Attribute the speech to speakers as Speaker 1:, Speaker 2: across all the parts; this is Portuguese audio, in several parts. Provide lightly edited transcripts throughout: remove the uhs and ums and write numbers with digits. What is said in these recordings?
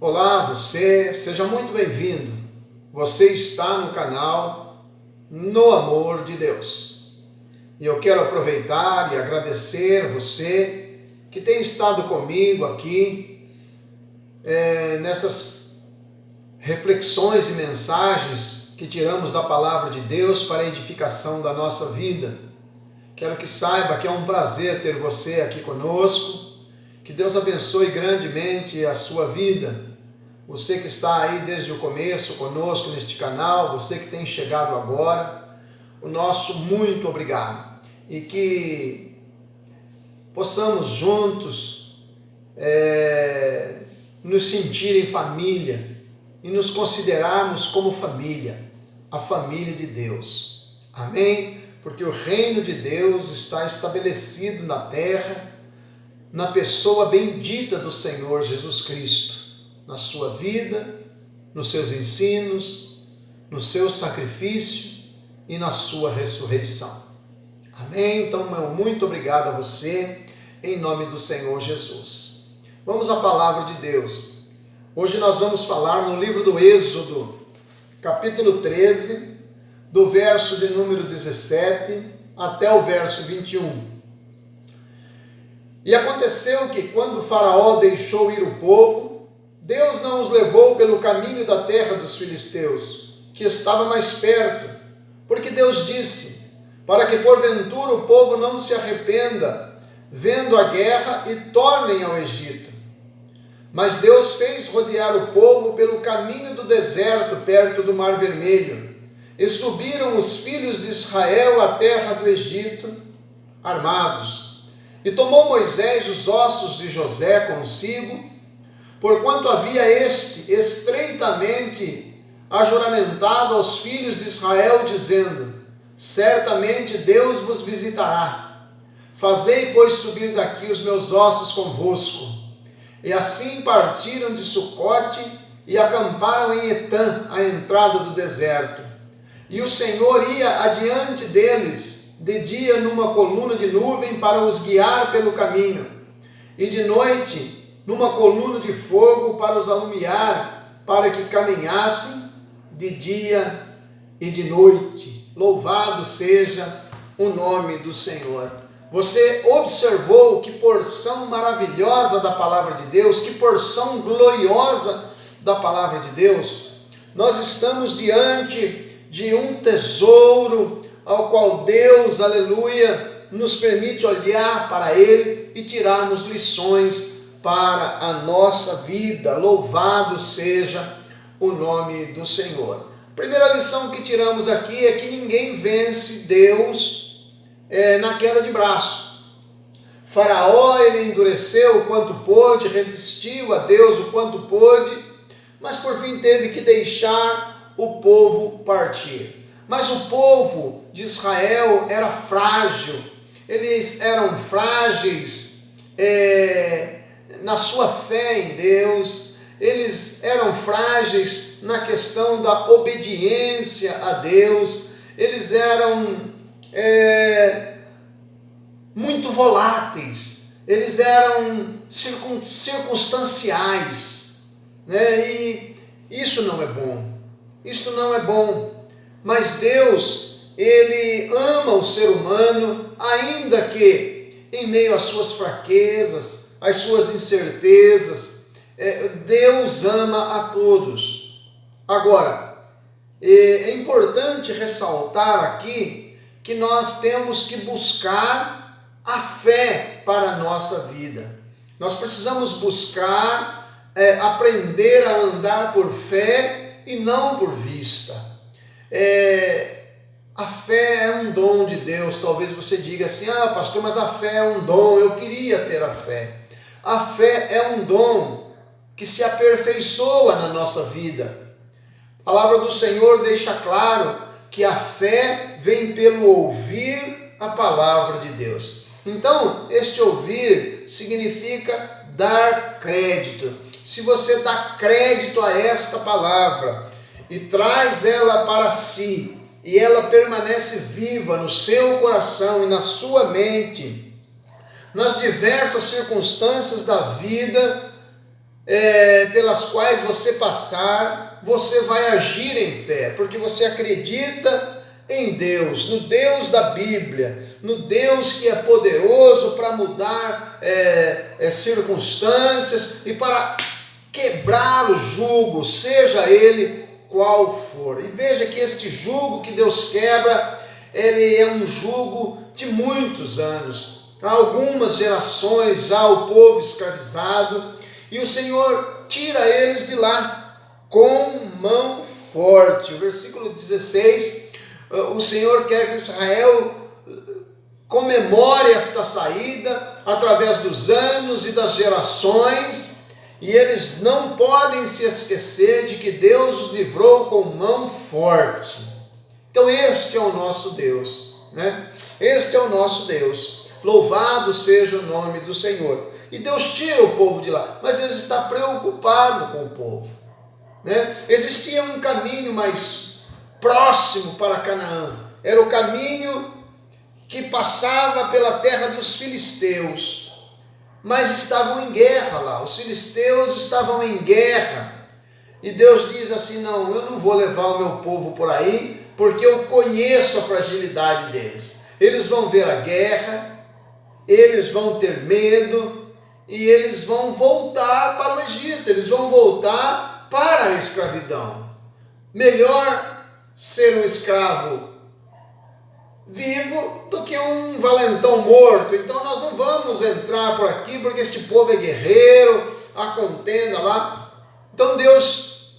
Speaker 1: Olá, seja muito bem-vindo. Você está no canal No Amor de Deus. E eu quero aproveitar e agradecer você que tem estado comigo aqui nestas reflexões e mensagens que tiramos da Palavra de Deus para a edificação da nossa vida. Quero que saiba que é um prazer ter você aqui conosco. Que Deus abençoe grandemente a sua vida. Você que está aí desde o começo conosco neste canal, você que tem chegado agora, o nosso muito obrigado. E que possamos juntos nos sentir em família e nos considerarmos como família, a família de Deus. Amém? Porque o reino de Deus está estabelecido na terra, na pessoa bendita do Senhor Jesus Cristo, na sua vida, nos seus ensinos, no seu sacrifício e na sua ressurreição. Amém? Então, meu muito obrigado a você, em nome do Senhor Jesus. Vamos à palavra de Deus. Hoje nós vamos falar no livro do Êxodo, capítulo 13, do verso de número 17 até o verso 21. E aconteceu que, quando Faraó deixou ir o povo, Deus não os levou pelo caminho da terra dos filisteus, que estava mais perto, porque Deus disse, para que porventura o povo não se arrependa, vendo a guerra e tornem ao Egito. Mas Deus fez rodear o povo pelo caminho do deserto, perto do Mar Vermelho, e subiram os filhos de Israel à terra do Egito, armados. E tomou Moisés os ossos de José consigo, porquanto havia este estreitamente ajuramentado aos filhos de Israel, dizendo, certamente Deus vos visitará. Fazei, pois, subir daqui os meus ossos convosco. E assim partiram de Sucote e acamparam em Etã, à entrada do deserto. E o Senhor ia adiante deles, de dia numa coluna de nuvem para os guiar pelo caminho, e de noite numa coluna de fogo para os alumiar, para que caminhassem de dia e de noite. Louvado seja o nome do Senhor. Você observou que porção maravilhosa da palavra de Deus, que porção gloriosa da palavra de Deus? Nós estamos diante de um tesouro ao qual Deus, aleluia, nos permite olhar para ele e tirarmos lições para a nossa vida. Louvado seja o nome do Senhor. A primeira lição que tiramos aqui é que ninguém vence Deus na queda de braço. Faraó, ele endureceu o quanto pôde, resistiu a Deus o quanto pôde, mas por fim teve que deixar o povo partir. Mas o povo de Israel era frágil, eles eram frágeis na sua fé em Deus, eles eram frágeis na questão da obediência a Deus, eles eram muito voláteis, eles eram circunstanciais, né? E isso não é bom, isso não é bom, mas Deus, ele ama o ser humano, ainda que em meio às suas fraquezas, as suas incertezas, Deus ama a todos. Agora, é importante ressaltar aqui que nós temos que buscar a fé para a nossa vida. Nós precisamos buscar aprender a andar por fé e não por vista. A fé é um dom de Deus. Talvez você diga assim, pastor, mas a fé é um dom, eu queria ter a fé. A fé é um dom que se aperfeiçoa na nossa vida. A palavra do Senhor deixa claro que a fé vem pelo ouvir a palavra de Deus. Então, este ouvir significa dar crédito. Se você dá crédito a esta palavra e traz ela para si, e ela permanece viva no seu coração e na sua mente, nas diversas circunstâncias da vida, pelas quais você passar, você vai agir em fé, porque você acredita em Deus, no Deus da Bíblia, no Deus que é poderoso para mudar circunstâncias e para quebrar o jugo, seja ele qual for. E veja que este jugo que Deus quebra, ele é um jugo de muitos anos. Há algumas gerações já o povo escravizado, e o Senhor tira eles de lá com mão forte. O versículo 16, o Senhor quer que Israel comemore esta saída através dos anos e das gerações, e eles não podem se esquecer de que Deus os livrou com mão forte. Então este é o nosso Deus, né? Este é o nosso Deus. Louvado seja o nome do Senhor. E Deus tira o povo de lá, mas Deus está preocupado com o povo, né? Existia um caminho mais próximo para Canaã. Era o caminho que passava pela terra dos filisteus, mas estavam em guerra lá, os filisteus estavam em guerra, e Deus diz assim: não, eu não vou levar o meu povo por aí, porque eu conheço a fragilidade deles. Eles vão ver a guerra, eles vão ter medo, e eles vão voltar para o Egito, eles vão voltar para a escravidão. Melhor ser um escravo vivo do que um valentão morto. Então nós não vamos entrar por aqui, porque este povo é guerreiro, há contenda lá. Então Deus,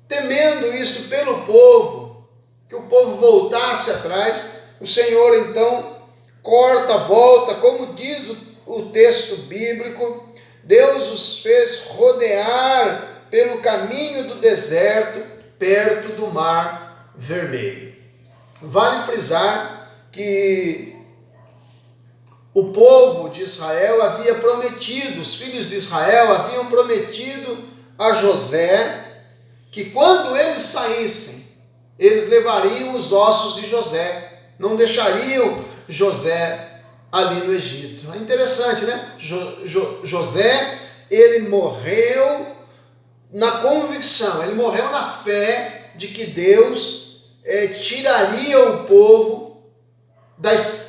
Speaker 1: temendo isso pelo povo, que o povo voltasse atrás, o Senhor então corta a volta, como diz o texto bíblico. Deus os fez rodear pelo caminho do deserto, perto do Mar Vermelho. Vale frisar que o povo de Israel havia prometido, os filhos de Israel haviam prometido a José que quando eles saíssem, eles levariam os ossos de José, não deixariam José ali no Egito. É interessante, né? José, ele morreu na convicção, ele morreu na fé de que Deus tiraria o povo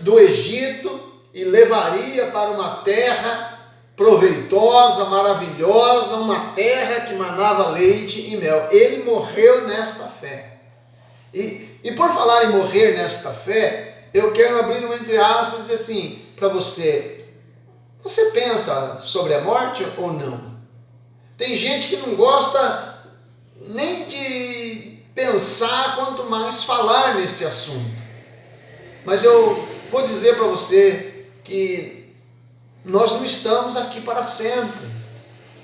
Speaker 1: do Egito e levaria para uma terra proveitosa, maravilhosa, uma terra que manava leite e mel. Ele morreu nesta fé. E por falar em morrer nesta fé, eu quero abrir um entre aspas e dizer assim para você: você pensa sobre a morte ou não? Tem gente que não gosta nem de pensar, quanto mais falar neste assunto. Mas eu vou dizer para você que nós não estamos aqui para sempre.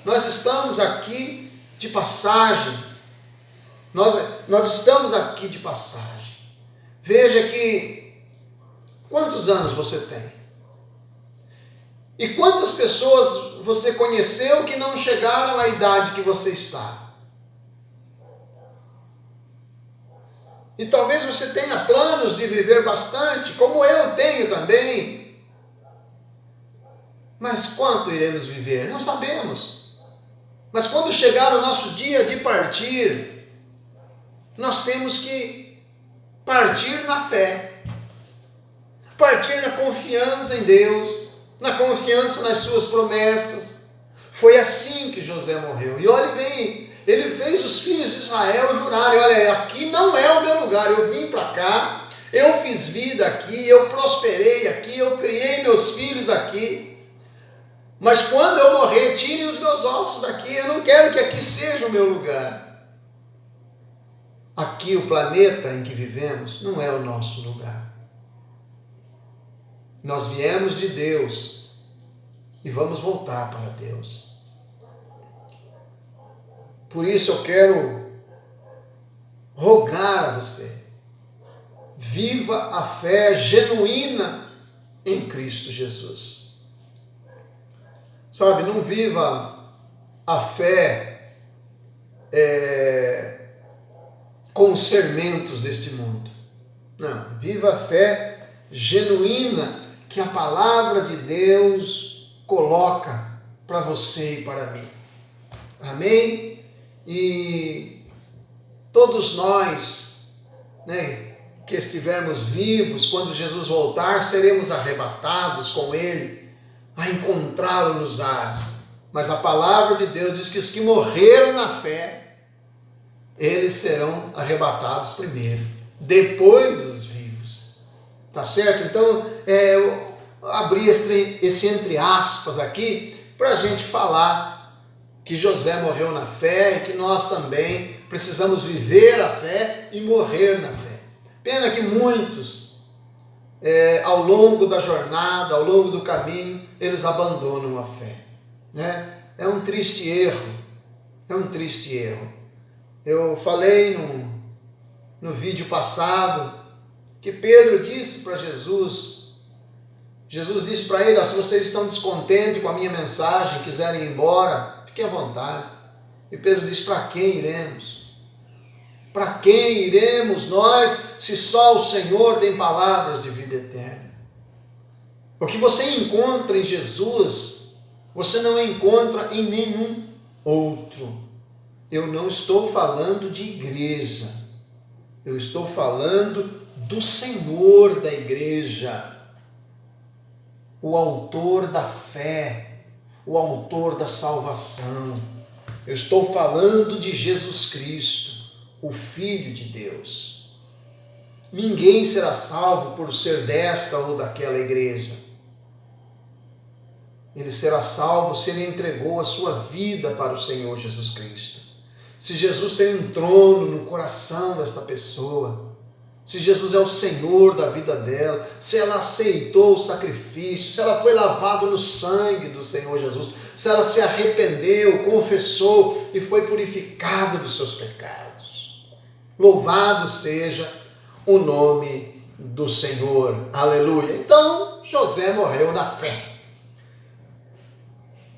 Speaker 1: Nós estamos aqui de passagem. Nós estamos aqui de passagem. Veja que quantos anos você tem? E quantas pessoas você conheceu que não chegaram à idade que você está? E talvez você tenha planos de viver bastante, como eu tenho também. Mas quanto iremos viver? Não sabemos. Mas quando chegar o nosso dia de partir, nós temos que partir na fé, partir na confiança em Deus, na confiança nas suas promessas. Foi assim que José morreu. E olhe bem, ele fez os filhos de Israel jurarem: olha, aqui não é o meu lugar, eu vim para cá, eu fiz vida aqui, eu prosperei aqui, eu criei meus filhos aqui, mas quando eu morrer, tirem os meus ossos daqui, eu não quero que aqui seja o meu lugar. Aqui, o planeta em que vivemos, não é o nosso lugar. Nós viemos de Deus e vamos voltar para Deus. Por isso eu quero rogar a você: viva a fé genuína em Cristo Jesus. Sabe, não viva a fé com os fermentos deste mundo. Não, viva a fé genuína que a palavra de Deus coloca para você e para mim. Amém? E todos nós, né, que estivermos vivos, quando Jesus voltar, seremos arrebatados com Ele, a encontrá-lo nos ares. Mas a palavra de Deus diz que os que morreram na fé, eles serão arrebatados primeiro, depois os vivos. Tá certo? Então, eu abri esse entre aspas aqui, para a gente falar que José morreu na fé e que nós também precisamos viver a fé e morrer na fé. Pena que muitos, ao longo da jornada, ao longo do caminho, eles abandonam a fé, né? É um triste erro, Eu falei no vídeo passado que Pedro disse para Jesus disse para ele: se vocês estão descontentes com a minha mensagem, quiserem ir embora, fiquem à vontade. E Pedro disse: para quem iremos? Para quem iremos nós, se só o Senhor tem palavras de vida eterna? O que você encontra em Jesus, você não encontra em nenhum outro. Eu não estou falando de igreja, eu estou falando do Senhor da igreja, o autor da fé, o autor da salvação. Eu estou falando de Jesus Cristo, o Filho de Deus. Ninguém será salvo por ser desta ou daquela igreja. Ele será salvo se ele entregou a sua vida para o Senhor Jesus Cristo. Se Jesus tem um trono no coração desta pessoa, se Jesus é o Senhor da vida dela, se ela aceitou o sacrifício, se ela foi lavada no sangue do Senhor Jesus, se ela se arrependeu, confessou e foi purificada dos seus pecados. Louvado seja o nome do Senhor. Aleluia. Então, José morreu na fé,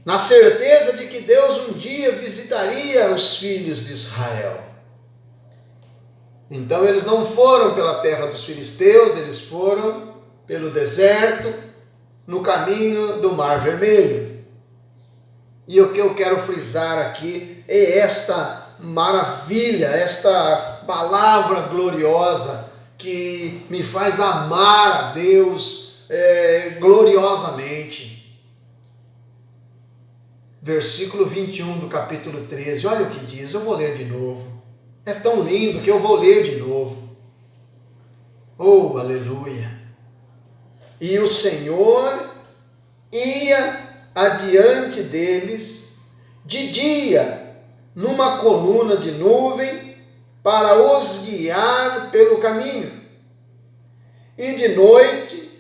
Speaker 1: na certeza de que Deus um dia visitaria os filhos de Israel. Então eles não foram pela terra dos filisteus, eles foram pelo deserto, no caminho do Mar Vermelho. E o que eu quero frisar aqui é esta maravilha, esta palavra gloriosa que me faz amar a Deus gloriosamente. Versículo 21 do capítulo 13, olha o que diz, eu vou ler de novo. É tão lindo que eu vou ler de novo. Oh, aleluia! E o Senhor ia adiante deles de dia, numa coluna de nuvem, para os guiar pelo caminho, e de noite,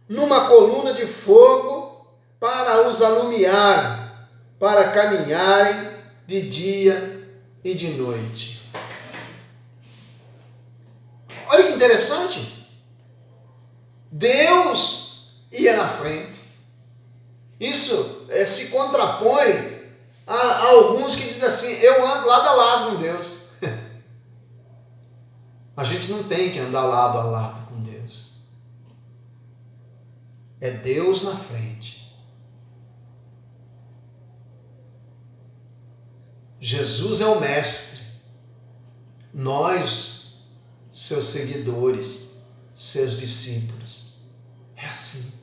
Speaker 1: numa coluna de fogo, para os alumiar, para caminharem de dia e de noite. Olha que interessante, Deus ia na frente. Isso se contrapõe a alguns que dizem assim: eu ando lado a lado com Deus. A gente não tem que andar lado a lado com Deus. É Deus na frente. Jesus é o mestre. Nós, seus seguidores, seus discípulos. É assim.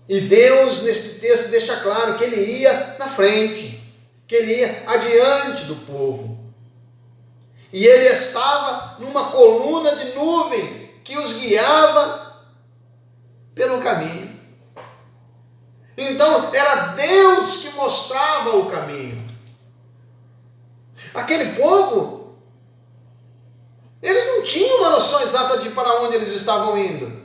Speaker 1: E Deus, neste texto, deixa claro que Ele ia na frente, que Ele ia adiante do povo. E Ele estava numa coluna de nuvem que os guiava pelo caminho. Então, era Deus que mostrava o caminho. Aquele povo, eles não tinham uma noção exata de para onde eles estavam indo.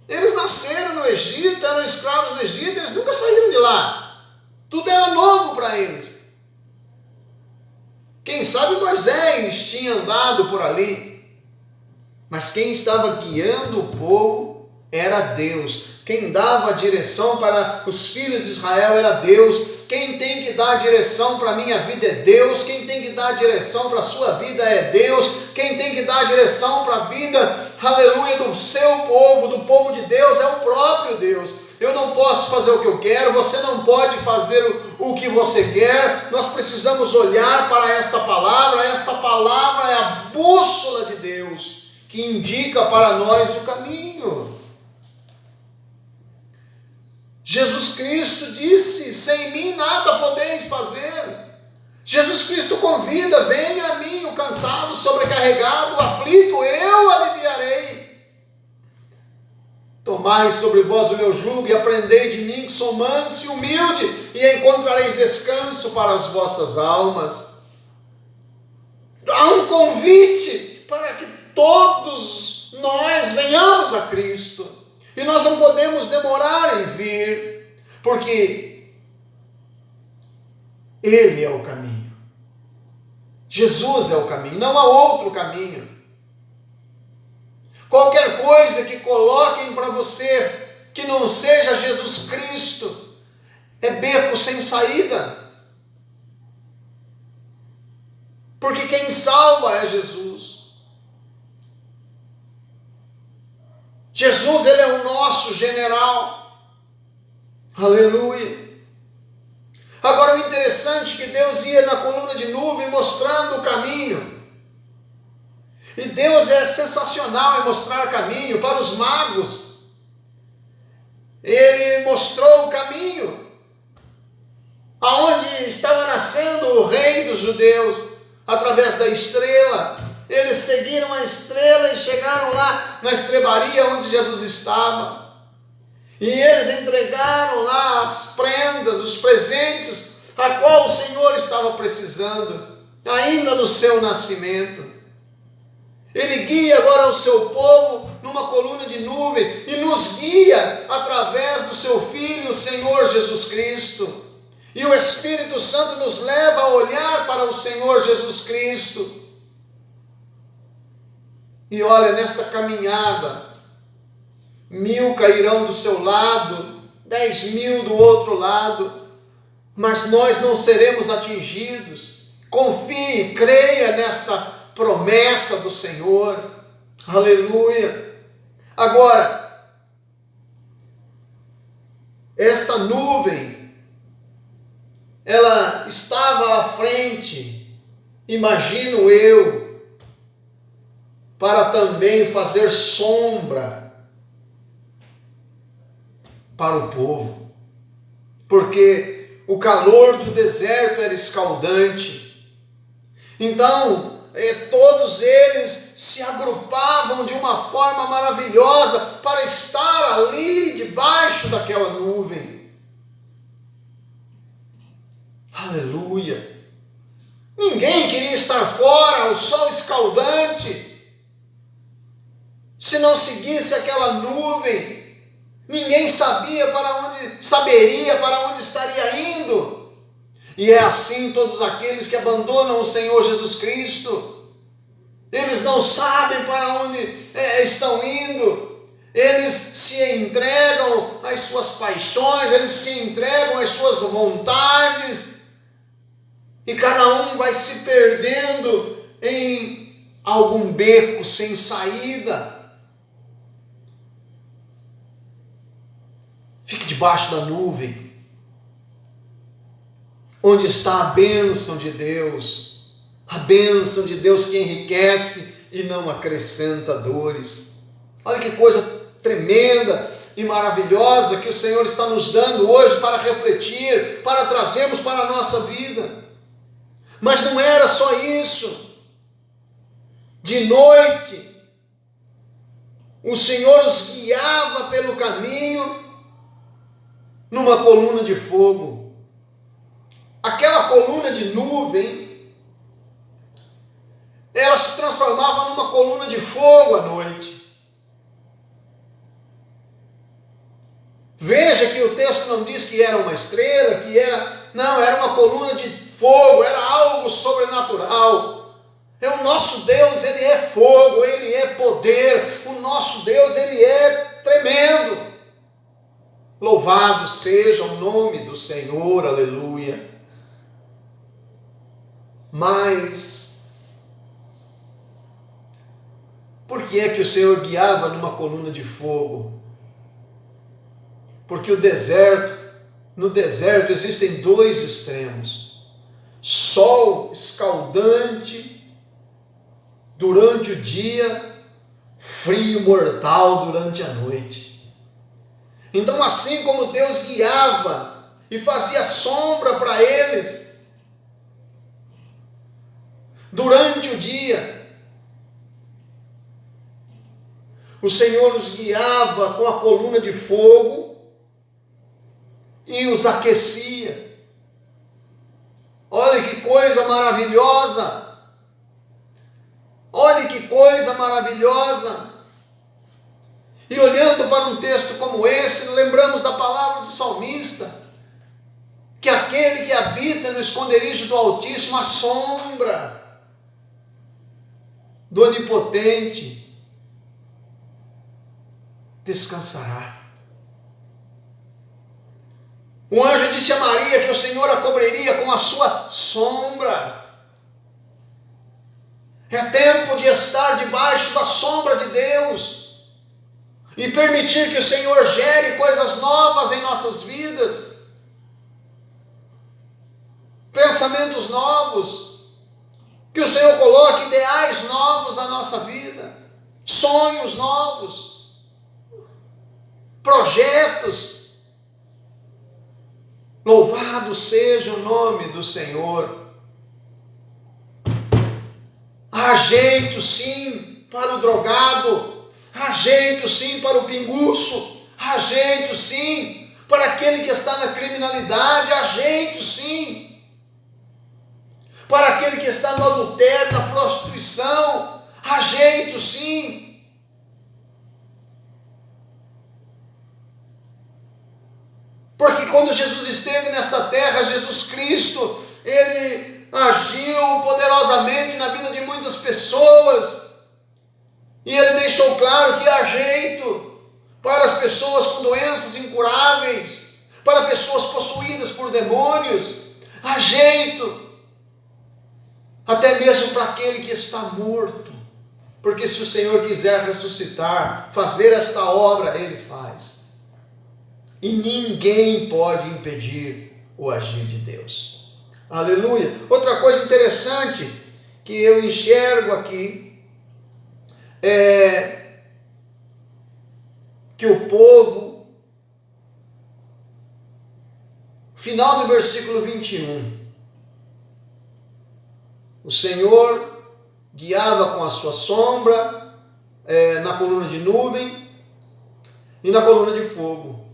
Speaker 1: Eles nasceram no Egito, eram escravos no Egito, eles nunca saíram de lá. Tudo era novo para eles. Quem sabe Moisés tinha andado por ali, mas quem estava guiando o povo era Deus. Quem dava a direção para os filhos de Israel era Deus. Quem tem que dar a direção para a minha vida é Deus. Quem tem que dar a direção para a sua vida é Deus. Quem tem que dar a direção para a vida, aleluia, do seu povo, do povo de Deus, é o próprio Deus. eu não posso fazer o que eu quero, você não pode fazer o que você quer. Nós precisamos olhar para esta palavra é a bússola de Deus, que indica para nós o caminho. Jesus Cristo disse: sem mim nada podeis fazer. Jesus Cristo convida: venha a mim o cansado, sobrecarregado, o aflito, eu aliviarei. Tomai sobre vós o meu jugo e aprendei de mim, que sou manso e humilde, e encontrareis descanso para as vossas almas. Há um convite para que todos nós venhamos a Cristo, e nós não podemos demorar em vir, porque Ele é o caminho. Jesus é o caminho, não há outro caminho. Qualquer coisa que coloquem para você que não seja Jesus Cristo é beco sem saída. Porque quem salva é Jesus. Jesus, Ele é o nosso general. Aleluia. Agora, o interessante é que Deus ia na coluna de nuvem mostrando o caminho. E Deus é sensacional em mostrar caminho para os magos. Ele mostrou o caminho aonde estava nascendo o rei dos judeus, através da estrela. Eles seguiram a estrela e chegaram lá na estrebaria onde Jesus estava. E eles entregaram lá as prendas, os presentes, a qual o Senhor estava precisando, ainda no seu nascimento. Ele guia agora o seu povo numa coluna de nuvem e nos guia através do seu Filho, o Senhor Jesus Cristo. E o Espírito Santo nos leva a olhar para o Senhor Jesus Cristo. E olha, nesta caminhada, 1000 cairão do seu lado, 10.000 do outro lado, mas nós não seremos atingidos. Confie, creia nesta promessa do Senhor. Aleluia. Agora, esta nuvem, ela estava à frente, imagino eu, para também fazer sombra para o povo, porque o calor do deserto era escaldante. Então, todos eles se agrupavam de uma forma maravilhosa para estar ali debaixo daquela nuvem. Aleluia! Ninguém queria estar fora, o sol escaldante. Se não seguisse aquela nuvem, ninguém saberia para onde estaria indo. E é assim todos aqueles que abandonam o Senhor Jesus Cristo. Eles não sabem para onde estão indo. Eles se entregam às suas paixões, eles se entregam às suas vontades. E cada um vai se perdendo em algum beco sem saída. Fique debaixo da nuvem, onde está a bênção de Deus. A bênção de Deus que enriquece e não acrescenta dores. Olha que coisa tremenda e maravilhosa que o Senhor está nos dando hoje para refletir, para trazermos para a nossa vida. Mas não era só isso. De noite, o Senhor os guiava pelo caminho numa coluna de fogo. Aquela coluna de nuvem, ela se transformava numa coluna de fogo à noite. Veja que o texto não diz que era uma estrela, não, era uma coluna de fogo, era algo sobrenatural. O nosso Deus, Ele é fogo, Ele é poder, o nosso Deus, Ele é tremendo. Louvado seja o nome do Senhor, aleluia. Mas, por que é que o Senhor guiava numa coluna de fogo? Porque no deserto existem dois extremos: sol escaldante durante o dia, frio mortal durante a noite. Então, assim como Deus guiava e fazia sombra para eles durante o dia, o Senhor os guiava com a coluna de fogo e os aquecia. Olha que coisa maravilhosa! Olha que coisa maravilhosa! E olhando para um texto como esse, lembramos da palavra do salmista, que aquele que habita no esconderijo do Altíssimo, a sombra do Onipotente, descansará. O anjo disse a Maria que o Senhor a cobriria com a sua sombra. É tempo de estar debaixo da sombra de Deus e permitir que o Senhor gere coisas novas em nossas vidas, pensamentos novos, que o Senhor coloque ideais novos na nossa vida, sonhos novos, projetos. Louvado seja o nome do Senhor. Há jeito sim para o drogado, há jeito sim para o pinguço, há jeito sim para aquele que está na criminalidade, há jeito sim para aquele que está no adultério, na prostituição, há jeito sim. Porque quando Jesus esteve nesta terra, Jesus Cristo, Ele agiu poderosamente na vida de muitas pessoas. E Ele deixou claro que há jeito para as pessoas com doenças incuráveis, para pessoas possuídas por demônios. Há jeito até mesmo para aquele que está morto. Porque se o Senhor quiser ressuscitar, fazer esta obra, Ele faz. E ninguém pode impedir o agir de Deus. Aleluia. Outra coisa interessante que eu enxergo aqui é que o povo, final do versículo 21, o Senhor guiava com a sua sombra na coluna de nuvem e na coluna de fogo,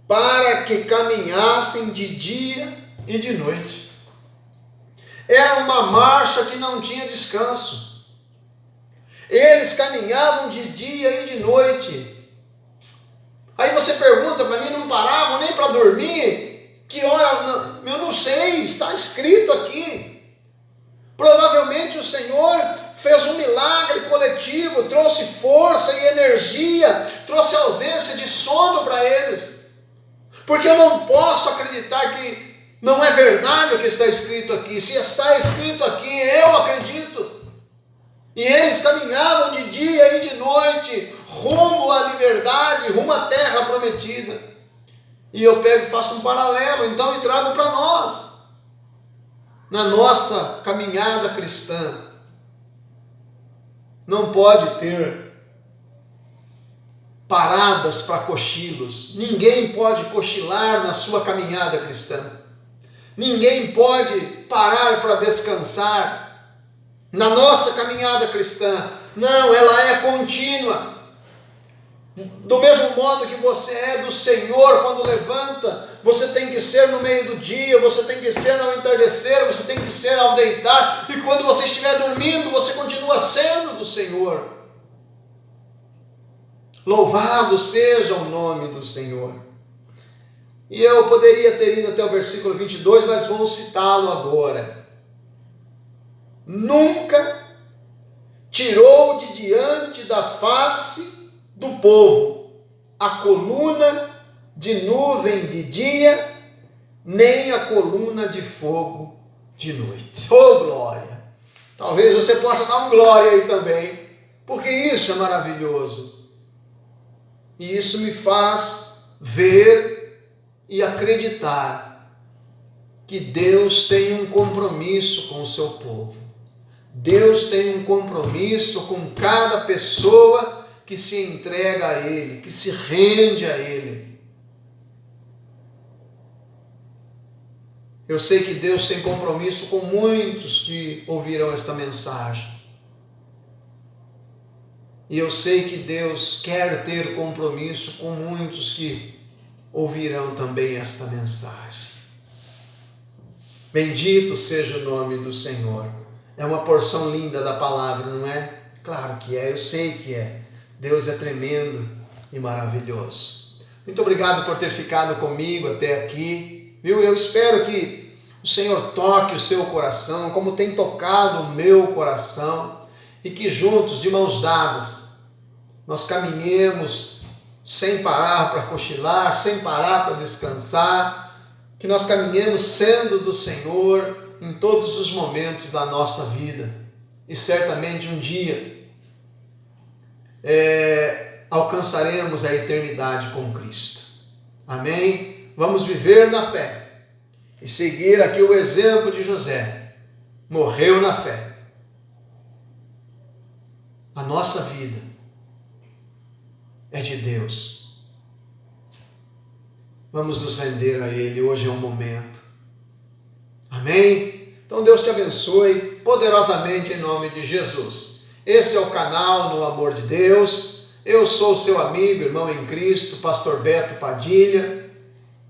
Speaker 1: para que caminhassem de dia e de noite. Era uma marcha que não tinha descanso. Eles caminhavam de dia e de noite. Aí você pergunta para mim, não paravam nem para dormir? Que hora? Eu não sei, está escrito aqui. Provavelmente o Senhor fez um milagre coletivo, trouxe força e energia, trouxe ausência de sono para eles. Porque eu não posso acreditar que não é verdade o que está escrito aqui. Se está escrito aqui, eu acredito. E eles caminhavam de dia e de noite, rumo à liberdade, rumo à terra prometida. E eu pego e faço um paralelo, então, e trago para nós. Na nossa caminhada cristã, não pode ter paradas para cochilos. Ninguém pode cochilar na sua caminhada cristã. Ninguém pode parar para descansar na nossa caminhada cristã. Não, ela é contínua. Do mesmo modo que você é do Senhor quando levanta, você tem que ser no meio do dia, você tem que ser ao entardecer, você tem que ser ao deitar, e quando você estiver dormindo, você continua sendo do Senhor. Louvado seja o nome do Senhor. E eu poderia ter ido até o versículo 22, mas vamos citá-lo agora. Nunca tirou de diante da face do povo a coluna de nuvem de dia, nem a coluna de fogo de noite. Oh, glória! Talvez você possa dar um glória aí também, porque isso é maravilhoso. E isso me faz ver e acreditar que Deus tem um compromisso com o seu povo. Deus tem um compromisso com cada pessoa que se entrega a Ele, que se rende a Ele. Eu sei que Deus tem compromisso com muitos que ouvirão esta mensagem. E eu sei que Deus quer ter compromisso com muitos que ouvirão também esta mensagem. Bendito seja o nome do Senhor. É uma porção linda da palavra, não é? Claro que é, eu sei que é. Deus é tremendo e maravilhoso. Muito obrigado por ter ficado comigo até aqui. Viu? Eu espero que o Senhor toque o seu coração, como tem tocado o meu coração, e que juntos, de mãos dadas, nós caminhemos sem parar para cochilar, sem parar para descansar, que nós caminhemos sendo do Senhor em todos os momentos da nossa vida. E certamente um dia alcançaremos a eternidade com Cristo. Amém? Vamos viver na fé e seguir aqui o exemplo de José. Morreu na fé. A nossa vida é de Deus. Vamos nos render a Ele. Hoje é um momento. Amém? Então Deus te abençoe poderosamente em nome de Jesus. Este é o canal No Amor de Deus. Eu sou o seu amigo, irmão em Cristo, pastor Beto Padilha,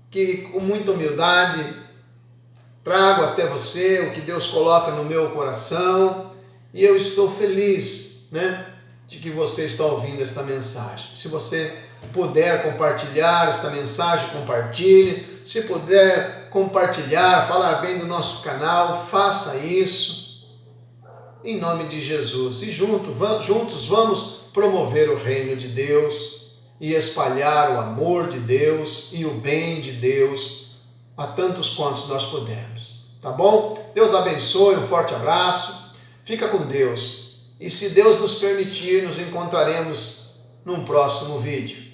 Speaker 1: que com muita humildade trago até você o que Deus coloca no meu coração, e eu estou feliz, de que você está ouvindo esta mensagem. Se você puder compartilhar esta mensagem, compartilhe. Se puder compartilhar, falar bem do nosso canal, faça isso, em nome de Jesus. E juntos vamos promover o reino de Deus e espalhar o amor de Deus e o bem de Deus a tantos quantos nós pudermos. Tá bom? Deus abençoe, um forte abraço, fica com Deus. E se Deus nos permitir, nos encontraremos num próximo vídeo.